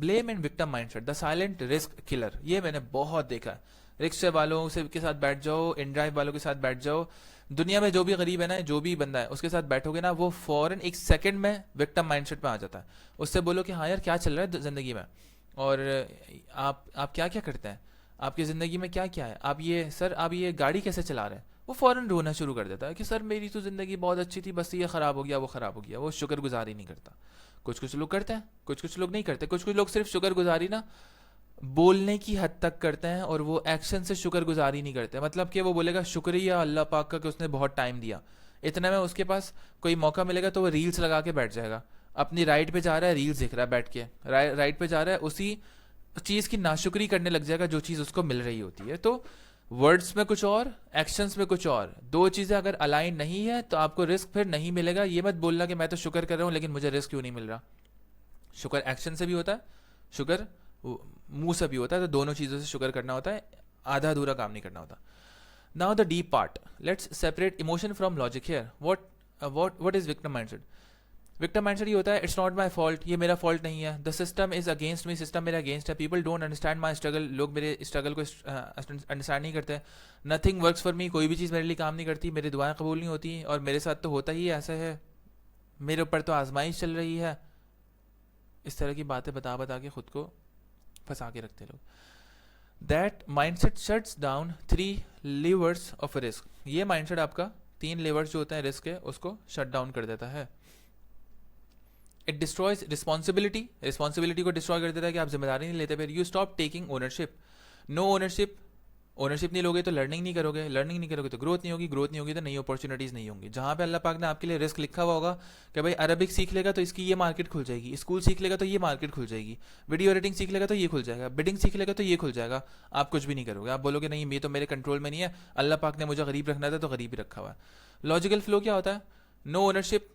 Blame and victim mindset, the silent risk killer, ये मैंने बहुत देखा है। रिक्शे वालों से के साथ बैठ जाओ, इनड्राइव वालों के साथ बैठ जाओ, दुनिया में जो भी गरीब है ना, जो भी बंदा है उसके साथ बैठोगे ना, वो फौरन एक सेकंड में विक्टिम माइंडसेट में आ जाता है। उससे बोलो कि हाँ यार क्या चल रहा है जिंदगी में, और आप क्या क्या करते हैं, आपकी ज़िंदगी में क्या क्या है, आप ये सर आप ये गाड़ी कैसे चला रहे हैं, वो फ़ौरन रोना शुरू कर देता है कि सर मेरी तो ज़िंदगी बहुत अच्छी थी, बस ये ख़राब हो गया वो ख़राब हो गया। वो शुक्रगुजारी नहीं करता। कुछ कुछ लोग करते हैं, कुछ कुछ लोग नहीं करते। कुछ कुछ लोग सिर्फ शुक्रगुजारी ना बोलने की हद तक करते हैं, और वो एक्शन से शुक्रगुजारी नहीं करते। मतलब कि वो बोलेगा शुक्रिया अल्लाह पाक का कि उसने बहुत टाइम दिया। इतना में उसके पास कोई मौका मिलेगा तो वो रील्स लगा के बैठ जाएगा। अपनी राइड पे जा रहा है, रील्स देख रहा है बैठ के, राइड पे जा रहा है, उसी चीज़ की नाशुक्री करने लग जाएगा जो चीज़ उसको मिल रही होती है। तो वर्ड्स में कुछ और, एक्शंस में कुछ और, दो चीज़ें अगर अलाइन नहीं है तो आपको रिस्क फिर नहीं मिलेगा। ये मत बोलना कि मैं तो शुक्र कर रहा हूँ लेकिन मुझे रिस्क क्यों नहीं मिल रहा। शुक्र एक्शन से भी होता है, शुक्र मुंह से भी होता है, तो दोनों चीज़ों से शुक्र करना होता है, आधा अधूरा काम नहीं करना होता। Now the deep part, let's separate emotion from logic here. What is victim mindset? Victim mindset ये होता है, इट्स नॉट माई फॉल्ट, ये मेरा फॉल्ट नहीं है। The system is against me, system मेरा अगेंस्ट है। People don't understand my struggle, लोग मेरे स्ट्रगल को अंडरस्टैंड नहीं करते। नथिंग वर्क्स फॉर मी, कोई भी चीज़ मेरे लिए काम नहीं करती, मेरी दुआएं कबूल नहीं होती, और मेरे साथ तो होता ही ऐसा है, मेरे ऊपर तो आजमाइश चल रही है। इस तरह की बातें बता बता के खुद को फंसा के रखते लोग। That mindset shuts down 3 levers of risk, ये माइंडसेट आपका 3 लीवर्स जो होते हैं रिस्क के, उसको शट डाउन कर देता है। इट डिस्ट्रॉयज रिस्पॉन्सिबिलिटी, रिस्पॉन्सिबिलिटी को डिस्ट्रॉय कर देता है कि आप जिम्मेदारी नहीं लेते। फिर you stop taking ownership, no ownership, ownership नहीं लोगे तो लर्निंग नहीं करोगे, लर्निंग नहीं करोगे तो ग्रोथ नहीं होगी, ग्रोथ नहीं होगी तो नई अपॉर्चुनिटीज़ नहीं होंगी। जहाँ पे अल्लाह पाक ने आपके लिए रिस्क लिखा हुआ होगा कि भाई अरबिक सीख लेगा तो इसकी ये मार्केट खुल जाएगी, स्कूल सीख लेगा तो ये मार्केट खुल जाएगी, वीडियो एडिटिंग सीख लेगा तो ये खुल जाएगा, बिडिंग सीख लेगा तो ये खुल जाएगा, आप कुछ भी नहीं करोगे। आप बोलोगे नहीं ये तो मेरे कंट्रोल में नहीं है, अल्लाह पाक ने मुझे गरीब रखना था तो गरीब ही रखा हुआ है। लॉजिकल फ्लो क्या होता है? No ownership,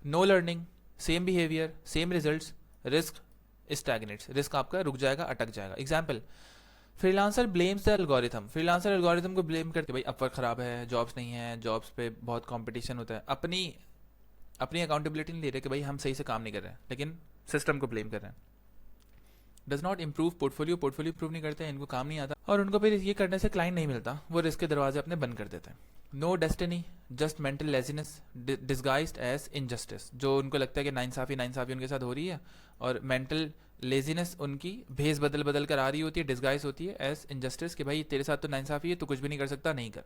no learning, same behaviour, same results, risk stagnates, risk आपका रुक जाएगा, अटक जाएगा। Example, freelancer blames the algorithm, freelancer algorithm को ब्लेम करके भाई अपवर्क खराब है, जॉब्स नहीं है, जॉब्स पे बहुत कंपटीशन होता है। अपनी अपनी अकाउंटेबिलिटी नहीं ले रहे कि भाई हम सही से काम नहीं कर रहे हैं, लेकिन सिस्टम को ब्लेम कर रहे हैं। Does not improve portfolio, portfolio improve नहीं करते हैं, इनको काम नहीं आता, और उनको फिर ये करने से क्लाइंट नहीं मिलता, वो रिस्क के दरवाजे अपने बंद कर देते हैं। No destiny, just mental laziness disguised as injustice, जो उनको लगता है कि नाइंसाफ़ी नाइंसाफ़ी उनके साथ हो रही है, और मेंटल लेजीनेस उनकी भेस बदल बदल कर आ रही होती है, डिस्गाइज होती है एज इनजस्टिस, कि भाई तेरे साथ तो नाइंसाफ़ी है, तो कुछ भी नहीं कर सकता, नहीं कर।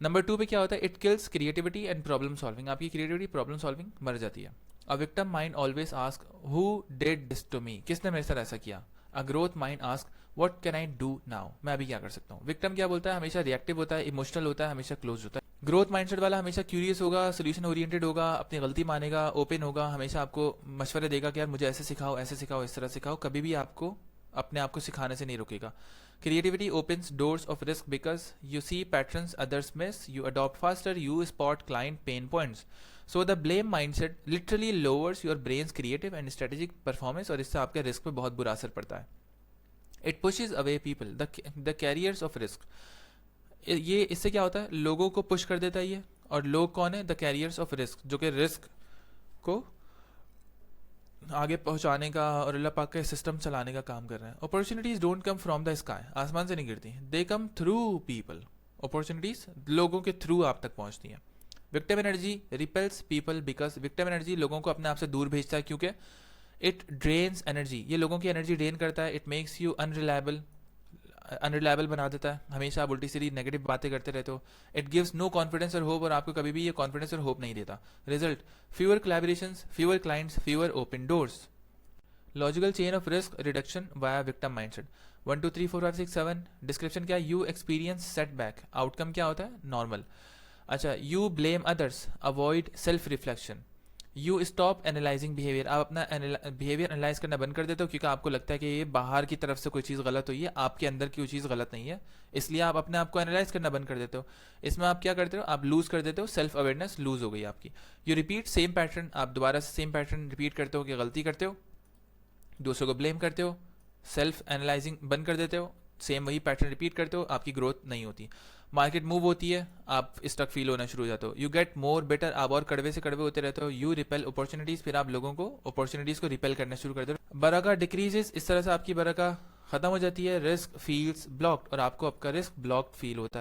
नंबर 2 पे क्या होता है? It kills creativity and problem solving, आपकी क्रिएटिविटी प्रॉब्लम सॉल्विंग मर जाती है। A victim mind always ask who did this to me, किसने मेरे साथ ऐसा किया। A growth mind ask what can I do now, मैं अभी क्या कर सकता हूँ। विक्टिम क्या बोलता है? हमेशा रिएक्टिव होता है, इमोशनल होता है, हमेशा क्लोज होता है। ग्रोथ माइंडसेट वाला हमेशा क्यूरियस होगा, सोल्यूशन ओरिएंटेड होगा, अपनी गलती मानेगा, ओपन होगा, हमेशा आपको मशवरे देगा कि यार मुझे ऐसे सिखाओ, ऐसे सिखाओ, इस तरह सिखाओ, कभी भी आपको अपने आप को सिखाने से नहीं रुकेगा। Creativity opens doors of risk because you see patterns others miss, you adopt faster, you spot client pain points. So the blame mindset literally lowers your brain's creative and strategic performance, और इससे आपके risk पे बहुत बुरा असर पड़ता है। It pushes away people, the carriers of risk. ये इससे क्या होता है? लोगों को पुश कर देता है ये, और लोग कौन है? द कैरियर्स ऑफ रिस्क, जो कि रिस्क को आगे पहुंचाने का और अल्लाह पाक के सिस्टम चलाने का काम कर रहे हैं। Opportunities don't come from the sky, आसमान से नहीं गिरती, दे कम थ्रू पीपल। अपॉर्चुनिटीज लोगों के थ्रू आप तक पहुंचती हैं। Victim energy repels people because victim energy लोगों को अपने आप से दूर भेजता है, क्योंकि इट ड्रेन्स एनर्जी, ये लोगों की एनर्जी ड्रेन करता है। इट मेक्स यू अनरिलायबल बना देता है, हमेशा आप उल्टी सीधी नेगेटिव बातें करते रहते हो। इट गिव्स नो कॉन्फिडेंस और होप, और आपको कभी भी ये कॉन्फिडेंस और होप नहीं देता। Result, fewer collaborations, fewer clients, fewer open doors. Logical chain of risk reduction via victim mindset. 1 2 3 4 5 6 7। Description क्या है? यू एक्सपीरियंस सेटबैक, आउटकम क्या होता है? नॉर्मल। अच्छा, you blame others, avoid self reflection. You stop analysing behaviour, आप अपना behaviour analyse करना बंद कर देते हो, क्योंकि आपको लगता है कि ये बाहर की तरफ से कोई चीज़ गलत हुई है, आपके अंदर की कोई चीज़ गलत नहीं है, इसलिए आप अपने आप को एनालाइज करना बंद कर देते हो। इसमें आप क्या करते हो? आप लूज कर देते हो, सेल्फ अवेयरनेस लूज हो गई आपकी। यू रिपीट सेम पैटर्न, आप दोबारा से सेम पैटर्न रिपीट करते हो कि गलती करते हो, दूसरों को ब्लेम करते हो, सेल्फ एनालाइजिंग बंद कर देते हो, सेम वही पैटर्न रिपीट करते हो, आपकी ग्रोथ नहीं होती। मार्केट मूव होती है, आप स्टक फील होना शुरू हो जाते हो, यू गेट मोर बेटर, आप और कड़वे से कड़वे होते रहते हो, यू रिपेल अपॉर्चुनिटीज, फिर आप लोगों को अपॉर्चुनिटीज को रिपेल करना शुरू कर देते हो, बरका डिक्रीजेस, इस तरह से आपकी बरका खत्म हो जाती है, रिस्क फील्स ब्लॉक्ड, और आपको आपका रिस्क ब्लॉक्ड फील होता है।